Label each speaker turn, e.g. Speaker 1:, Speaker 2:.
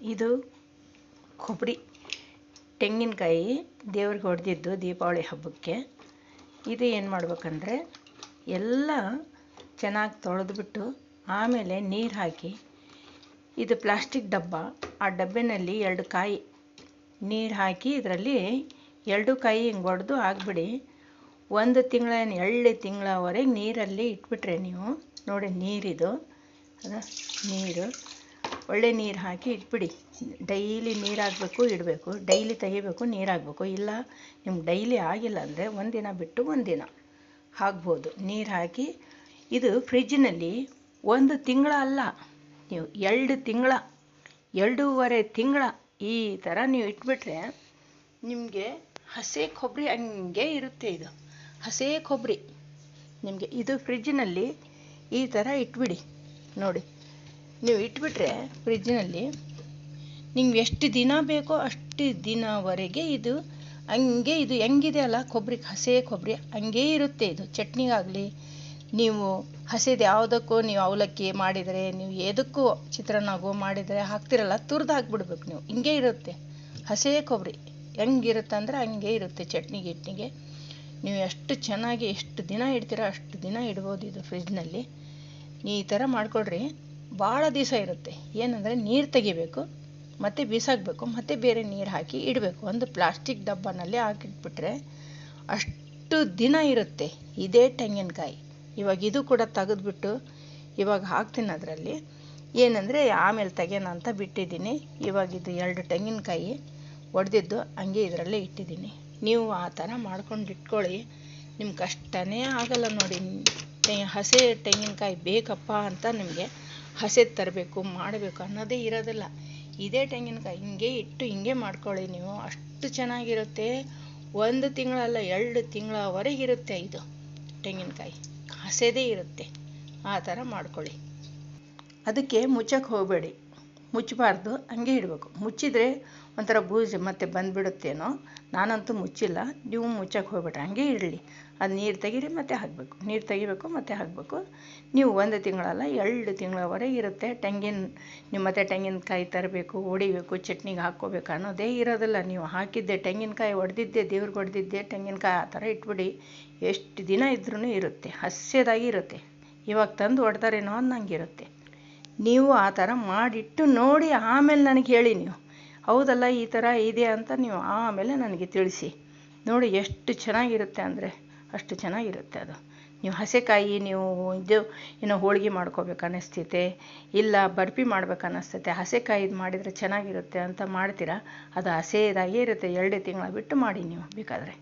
Speaker 1: ಇದು ಕೊಬ್ಬರಿ ತೆಂಗಿನಕಾಯಿ ದೇವ್ರಿಗೆ ಹೊಡೆದಿದ್ದು ದೀಪಾವಳಿ ಹಬ್ಬಕ್ಕೆ. ಇದು ಏನು ಮಾಡ್ಬೇಕಂದ್ರೆ ಎಲ್ಲ ಚೆನ್ನಾಗಿ ತೊಳೆದ್ಬಿಟ್ಟು ಆಮೇಲೆ ನೀರು ಹಾಕಿ, ಇದು ಪ್ಲಾಸ್ಟಿಕ್ ಡಬ್ಬ, ಆ ಡಬ್ಬಿನಲ್ಲಿ 2 ಕಾಯಿ ನೀರು ಹಾಕಿ ಇದರಲ್ಲಿ 2 ಕಾಯಿ ಹಿಂಗೆ ಒಡೆದು ಹಾಕ್ಬಿಡಿ. 1 ತಿಂಗಳ 2 ತಿಂಗಳವರೆಗೆ ನೀರಲ್ಲಿ ಇಟ್ಬಿಟ್ರೆ ನೀವು ನೋಡಿ, ನೀರಿದು ಅದ ನೀರು ಒಳ್ಳೆ ನೀರು ಹಾಕಿ ಇಟ್ಬಿಡಿ. ಡೈಲಿ ನೀರು ಹಾಕಬೇಕು, ಇಡಬೇಕು, ಡೈಲಿ ತೆಗಿಬೇಕು, ನೀರು ಹಾಕಬೇಕು. ಇಲ್ಲ ನಿಮ್ಗೆ ಡೈಲಿ ಆಗಿಲ್ಲ ಅಂದರೆ ಒಂದಿನ ಬಿಟ್ಟು ಒಂದಿನ ಹಾಕ್ಬೋದು ನೀರು ಹಾಕಿ. ಇದು ಫ್ರಿಜ್ಜಿನಲ್ಲಿ 1 ತಿಂಗಳ ಅಲ್ಲ, ನೀವು 2 ತಿಂಗಳ 2.5 ತಿಂಗಳ ಈ ಥರ ನೀವು ಇಟ್ಬಿಟ್ರೆ ನಿಮಗೆ ಹಸಿ ಕೊಬ್ಬರಿ ಹಂಗೆ ಇರುತ್ತೆ. ಇದು ಹಸಿ ಕೊಬ್ಬರಿ ನಿಮಗೆ ಇದು ಫ್ರಿಜ್ಜಿನಲ್ಲಿ ಈ ಥರ ಇಟ್ಬಿಡಿ. ನೋಡಿ, ನೀವು ಇಟ್ಬಿಟ್ರೆ ಫ್ರಿಜ್ಜಿನಲ್ಲಿ ನಿಮ್ಗೆ ಎಷ್ಟು ದಿನ ಬೇಕೋ ಅಷ್ಟು ದಿನವರೆಗೆ ಇದು ಹಂಗೆ, ಇದು ಹೆಂಗಿದೆ ಅಲ್ಲ ಕೊಬ್ಬರಿ, ಹಸಿ ಕೊಬ್ಬರಿ ಹಂಗೇ ಇರುತ್ತೆ. ಇದು ಚಟ್ನಿಗಾಗಲಿ, ನೀವು ಹಸಿದು ಯಾವುದಕ್ಕೂ ನೀವು ಅವಲಕ್ಕಿ ಮಾಡಿದರೆ, ನೀವು ಎದಕ್ಕೂ ಚಿತ್ರಾನ್ನಗೋ ಮಾಡಿದರೆ ಹಾಕ್ತಿರಲ್ಲ, ತುರಿದು ಹಾಕ್ಬಿಡ್ಬೇಕು ನೀವು. ಹಿಂಗೆ ಇರುತ್ತೆ ಹಸಿ ಕೊಬ್ಬರಿ. ಹೆಂಗಿರುತ್ತೆ ಅಂದರೆ ಹಂಗೆ ಇರುತ್ತೆ ಚಟ್ನಿ ಗಿಟ್ನಿಗೆ. ನೀವು ಎಷ್ಟು ಚೆನ್ನಾಗಿ ಎಷ್ಟು ದಿನ ಇಡ್ತೀರ ಅಷ್ಟು ದಿನ ಇಡ್ಬೋದು ಇದು ಫ್ರಿಜ್ನಲ್ಲಿ. ಈ ಥರ ಮಾಡ್ಕೊಳ್ರಿ, ಭಾಳ ದಿವಸ ಇರುತ್ತೆ. ಏನಂದರೆ ನೀರು ತೆಗಿಬೇಕು, ಮತ್ತು ಬೀಸಾಕಬೇಕು, ಮತ್ತು ಬೇರೆ ನೀರು ಹಾಕಿ ಇಡಬೇಕು. ಒಂದು ಪ್ಲಾಸ್ಟಿಕ್ ಡಬ್ಬನಲ್ಲಿ ಹಾಕಿಟ್ಬಿಟ್ರೆ ಅಷ್ಟು ದಿನ ಇರುತ್ತೆ. ಇದೇ ತೆಂಗಿನಕಾಯಿ. ಇವಾಗ ಇದು ಕೂಡ ತೆಗೆದ್ಬಿಟ್ಟು ಇವಾಗ ಹಾಕ್ತೀನಿ ಅದರಲ್ಲಿ. ಏನಂದರೆ ಆಮೇಲೆ ತೆಗೆಯೋಣ ಅಂತ ಬಿಟ್ಟಿದ್ದೀನಿ. ಇವಾಗ ಇದು 2 ತೆಂಗಿನಕಾಯಿ ಒಡೆದಿದ್ದು ಹಂಗೆ ಇದರಲ್ಲೇ ಇಟ್ಟಿದ್ದೀನಿ. ನೀವು ಆ ಥರ ಮಾಡ್ಕೊಂಡು ಇಟ್ಕೊಳ್ಳಿ, ನಿಮ್ಗೆ ಕಷ್ಟನೇ ಆಗಲ್ಲ ನೋಡಿ. ಹಸಿ ತೆಂಗಿನಕಾಯಿ ಬೇಕಪ್ಪ ಅಂತ ನಿಮಗೆ ಹಸಿದು ತರಬೇಕು ಮಾಡಬೇಕು ಅನ್ನೋದೇ ಇರೋದಿಲ್ಲ. ಇದೇ ತೆಂಗಿನಕಾಯಿ ಹಿಂಗೆ ಇಟ್ಟು ಹಿಂಗೆ ಮಾಡ್ಕೊಳ್ಳಿ ನೀವು, ಅಷ್ಟು ಚೆನ್ನಾಗಿರುತ್ತೆ. 1 ತಿಂಗಳಲ್ಲ 2 ತಿಂಗಳವರೆಗಿರುತ್ತೆ ಇದು ತೆಂಗಿನಕಾಯಿ, ಹಸೆದೇ ಇರುತ್ತೆ. ಆ ಥರ ಮಾಡ್ಕೊಳ್ಳಿ. ಅದಕ್ಕೆ ಮುಚ್ಚಕ್ಕೆ ಹೋಗಬೇಡಿ, ಮುಚ್ಚಬಾರ್ದು, ಹಂಗೆ ಇಡಬೇಕು. ಮುಚ್ಚಿದರೆ ಒಂಥರ ಬೂಜು ಮತ್ತೆ ಬಂದುಬಿಡುತ್ತೇನೋ. ನಾನಂತೂ ಮುಚ್ಚಿಲ್ಲ, ನೀವು ಮುಚ್ಚಕ್ಕೆ ಹೋಗ್ಬೇಡ್ರಿ, ಹಂಗೆ ಇರಲಿ. ಅದು ನೀರು ತೆಗೀರಿ ಮತ್ತೆ ಹಾಕಬೇಕು, ನೀರು ತೆಗಿಬೇಕು ಮತ್ತೆ ಹಾಕಬೇಕು. ನೀವು 1 ತಿಂಗಳಲ್ಲ 2 ತಿಂಗಳವರೆಗೆ ಇರುತ್ತೆ. ನೀವು ಮತ್ತೆ ತೆಂಗಿನಕಾಯಿ ತರಬೇಕು, ಹೊಡಿಬೇಕು, ಚಟ್ನಿಗೆ ಹಾಕ್ಕೋಬೇಕು ಅನ್ನೋದೇ ಇರೋದಿಲ್ಲ. ನೀವು ಹಾಕಿದ್ದೆ ತೆಂಗಿನಕಾಯಿ ಹೊಡೆದಿದ್ದೆ, ದೇವ್ರಿಗೆ ಹೊಡೆದಿದ್ದೆ ತೆಂಗಿನಕಾಯಿ ಆ ಥರ ಇಟ್ಬಿಡಿ. ಎಷ್ಟು ದಿನ ಇದ್ರೂ ಇರುತ್ತೆ, ಹಸ್ಯದಾಗಿ ಇರುತ್ತೆ. ಇವಾಗ ತಂದು ಹೊಡ್ತಾರೇನೋ ಅನ್ನಂಗಿರುತ್ತೆ. ನೀವು ಆ ಥರ ಮಾಡಿಟ್ಟು ನೋಡಿ ಆಮೇಲೆ ನನಗೆ ಹೇಳಿ. ನೀವು ಹೌದಲ್ಲ ಈ ಥರ ಇದೆ ಅಂತ ನೀವು ಆಮೇಲೆ ನನಗೆ ತಿಳಿಸಿ. ನೋಡಿ ಎಷ್ಟು ಚೆನ್ನಾಗಿರುತ್ತೆ ಅಂದರೆ ಅಷ್ಟು ಚೆನ್ನಾಗಿರುತ್ತೆ ಅದು. ನೀವು ಹಸೆಕಾಯಿ ನೀವು ಇದು ಏನೋ ಹೋಳಿಗೆ ಮಾಡ್ಕೋಬೇಕು ಅನ್ನಿಸ್ತೈತೆ, ಇಲ್ಲ ಬರ್ಫಿ ಮಾಡ್ಬೇಕು ಅನ್ನಿಸ್ತೈತೆ, ಹಸೆಕಾಯಿದು ಮಾಡಿದರೆ ಚೆನ್ನಾಗಿರುತ್ತೆ ಅಂತ ಮಾಡ್ತೀರಾ. ಅದು ಹಸೆದಾಗೇ ಇರುತ್ತೆ. 2 ತಿಂಗಳ ಬಿಟ್ಟು ಮಾಡಿ ನೀವು ಬೇಕಾದರೆ.